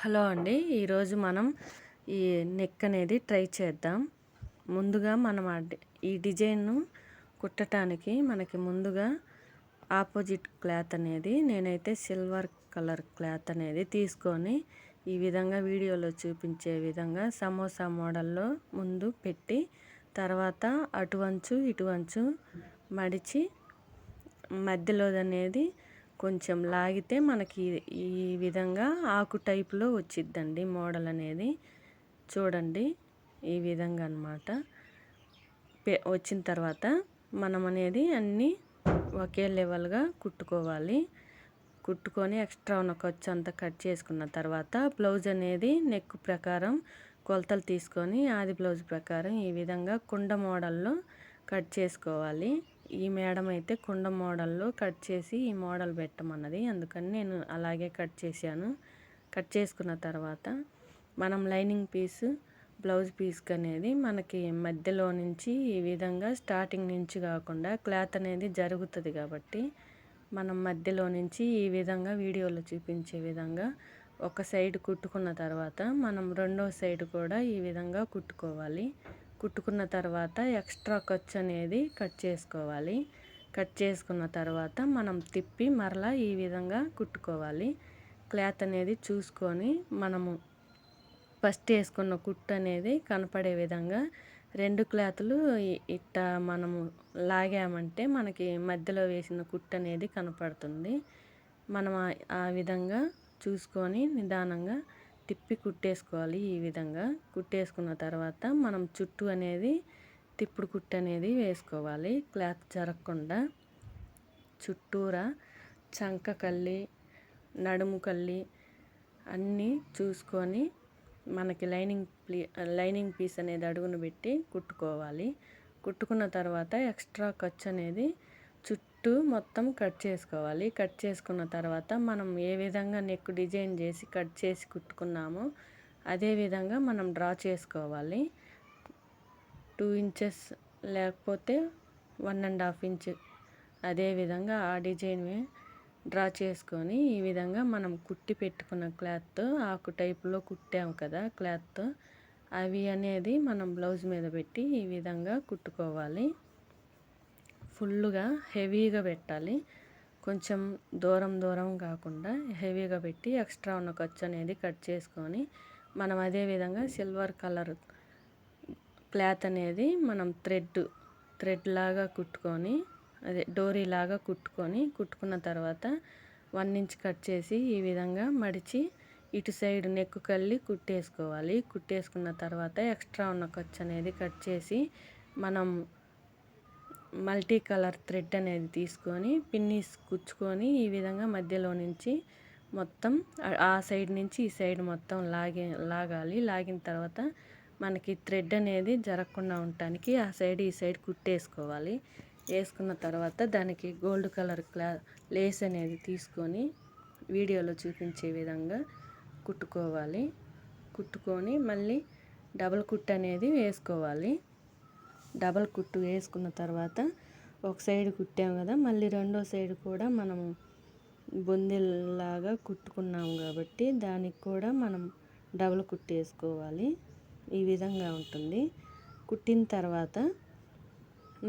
Hello అండి. ఈరోజు మనం ఈ నెక్ అనేది ట్రై చేద్దాం. ముందుగా మనం ఈ డిజైన్ను కుట్టడానికి మనకి ముందుగా ఆపోజిట్ క్లాత్ అనేది నేనైతే సిల్వర్ కలర్ క్లాత్ అనేది తీసుకొని ఈ విధంగా వీడియోలో చూపించే విధంగా సమోసా మోడల్లో ముందు పెట్టి తర్వాత అటువంచు ఇటువంచు మడిచి మధ్యలో అనేది కొంచెం లాగితే మనకి ఈ విధంగా ఆకు టైప్లో వచ్చిద్దండి మోడల్ అనేది. చూడండి ఈ విధంగా అన్నమాట. వచ్చిన తర్వాత మనం అనేది అన్నీ ఒకే లెవెల్గా కుట్టుకోవాలి. కుట్టుకొని ఎక్స్ట్రా ఉన్న ఖర్చు అంతా కట్ చేసుకున్న తర్వాత బ్లౌజ్ అనేది నెక్ ప్రకారం కొలతలు తీసుకొని ఆది బ్లౌజ్ ప్రకారం ఈ విధంగా కుండ మోడల్లో కట్ చేసుకోవాలి. ఈ మేడం అయితే కుండ మోడల్లో కట్ చేసి ఈ మోడల్ పెట్టమన్నది, అందుకని నేను అలాగే కట్ చేశాను. కట్ చేసుకున్న తర్వాత మనం లైనింగ్ పీసు బ్లౌజ్ పీస్కి అనేది మనకి మధ్యలో నుంచి ఈ విధంగా స్టార్టింగ్ నుంచి కాకుండా క్లాత్ అనేది జరుగుతుంది కాబట్టి మనం మధ్యలో నుంచి ఈ విధంగా వీడియోలో చూపించే విధంగా ఒక సైడ్ కుట్టుకున్న తర్వాత మనం రెండో సైడ్ కూడా ఈ విధంగా కుట్టుకోవాలి. కుట్టుకున్న తర్వాత ఎక్స్ట్రా ఖర్చు అనేది కట్ చేసుకోవాలి. కట్ చేసుకున్న తర్వాత మనం తిప్పి మరలా ఈ విధంగా కుట్టుకోవాలి. క్లాత్ అనేది చూసుకొని మనము ఫస్ట్ వేసుకున్న కుట్టు అనేది కనపడే విధంగా రెండు క్లాతులు ఇట్ట మనము లాగామంటే మనకి మధ్యలో వేసిన కుట్టు అనేది కనపడుతుంది. మనం ఆ విధంగా చూసుకొని నిదానంగా తిప్పి కుట్టేసుకోవాలి. ఈ విధంగా కుట్టేసుకున్న తర్వాత మనం చుట్టూ అనేది తిప్పుడు కుట్టు అనేది వేసుకోవాలి. క్లాత్ జరగకుండా చుట్టూరా చంక కల్లి నడుము కల్లి అన్నీ చూసుకొని మనకి లైనింగ్ పీస్ అనేది అడుగును పెట్టి కుట్టుకోవాలి. కుట్టుకున్న తర్వాత ఎక్స్ట్రా ఖర్చు అనేది చుట్టూ మొత్తం కట్ చేసుకోవాలి. కట్ చేసుకున్న తర్వాత మనం ఏ విధంగా నెక్ డిజైన్ చేసి కట్ చేసి కుట్టుకున్నామో అదే విధంగా మనం డ్రా చేసుకోవాలి. 2 ఇంచెస్ లేకపోతే 1.5 ఇంచ్ అదే విధంగా ఆ డిజైన్ డ్రా చేసుకొని ఈ విధంగా మనం కుట్టి పెట్టుకున్న క్లాత్ ఆకు టైప్లో కుట్టాము కదా క్లాత్, అవి అనేది మనం బ్లౌజ్ మీద పెట్టి ఈ విధంగా కుట్టుకోవాలి. ఫుల్గా హెవీగా పెట్టాలి. కొంచెం దూరం కాకుండా హెవీగా పెట్టి ఎక్స్ట్రా ఉన్న ఖర్చు అనేది కట్ చేసుకొని మనం అదే విధంగా సిల్వర్ కలర్ క్లాత్ అనేది మనం థ్రెడ్ లాగా కుట్టుకొని అదే డోరీ లాగా కుట్టుకున్న తర్వాత 1 ఇంచ్ కట్ చేసి ఈ విధంగా మడిచి ఇటు సైడ్ నెక్ కల్లి కుట్టేసుకోవాలి. కుట్టేసుకున్న తర్వాత ఎక్స్ట్రా ఉన్న ఖర్చు అనేది కట్ చేసి మనం మల్టీ కలర్ థ్రెడ్ అనేది తీసుకొని పిన్నీస్ కుచ్చుకొని ఈ విధంగా మధ్యలో నుంచి మొత్తం ఆ సైడ్ నుంచి ఈ సైడ్ మొత్తం లాగాలి. లాగిన తర్వాత మనకి థ్రెడ్ అనేది జరగకుండా ఉండటానికి ఆ సైడ్ ఈ సైడ్ కుట్టేసుకోవాలి. వేసుకున్న తర్వాత దానికి గోల్డ్ కలర్ లేస్ అనేది తీసుకొని వీడియోలో చూపించే విధంగా కుట్టుకోవాలి. కుట్టుకొని మళ్ళీ డబల్ కుట్టు అనేది వేసుకోవాలి. డబల్ కుట్టు వేసుకున్న తర్వాత ఒక సైడ్ కుట్టాం కదా, మళ్ళీ రెండో సైడ్ కూడా మనం బొందిలాగా కుట్టుకున్నాం కాబట్టి దానికి కూడా మనం డబల్ కుట్టు వేసుకోవాలి. ఈ విధంగా ఉంటుంది. కుట్టిన తర్వాత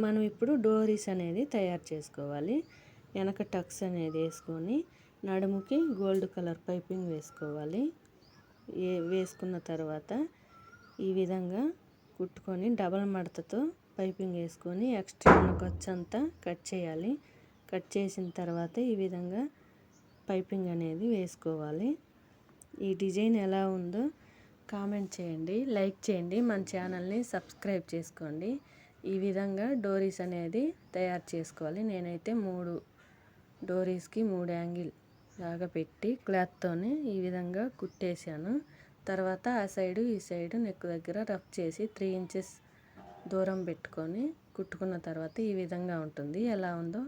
మనం ఇప్పుడు డోరీస్ అనేది తయారు చేసుకోవాలి. వెనక టక్స్ అనేది వేసుకొని నడుముకి గోల్డ్ కలర్ పైపింగ్ వేసుకోవాలి. వేసుకున్న తర్వాత ఈ విధంగా కుట్టుకొని డబల్ మడతతో పైపింగ్ వేసుకొని ఎక్స్ట్రా ఉన్న ఖర్చు అంతా కట్ చేయాలి. కట్ చేసిన తర్వాత ఈ విధంగా పైపింగ్ అనేది వేసుకోవాలి. ఈ డిజైన్ ఎలా ఉందో కామెంట్ చేయండి, లైక్ చేయండి, మన ఛానల్ని సబ్స్క్రైబ్ చేసుకోండి. ఈ విధంగా డోరీస్ అనేది తయారు చేసుకోవాలి. నేనైతే 3 డోరీస్కి 3 యాంగిల్ లాగా పెట్టి క్లాత్తోనే ఈ విధంగా కుట్టేశాను. తర్వాత ఆ సైడు ఈ సైడు నెక్ దగ్గర రఫ్ చేసి 3 ఇంచెస్ దూరం పెట్టుకొని కుట్టుకున్న తర్వాత ఈ విధంగా ఉంటుంది. ఎలా ఉందో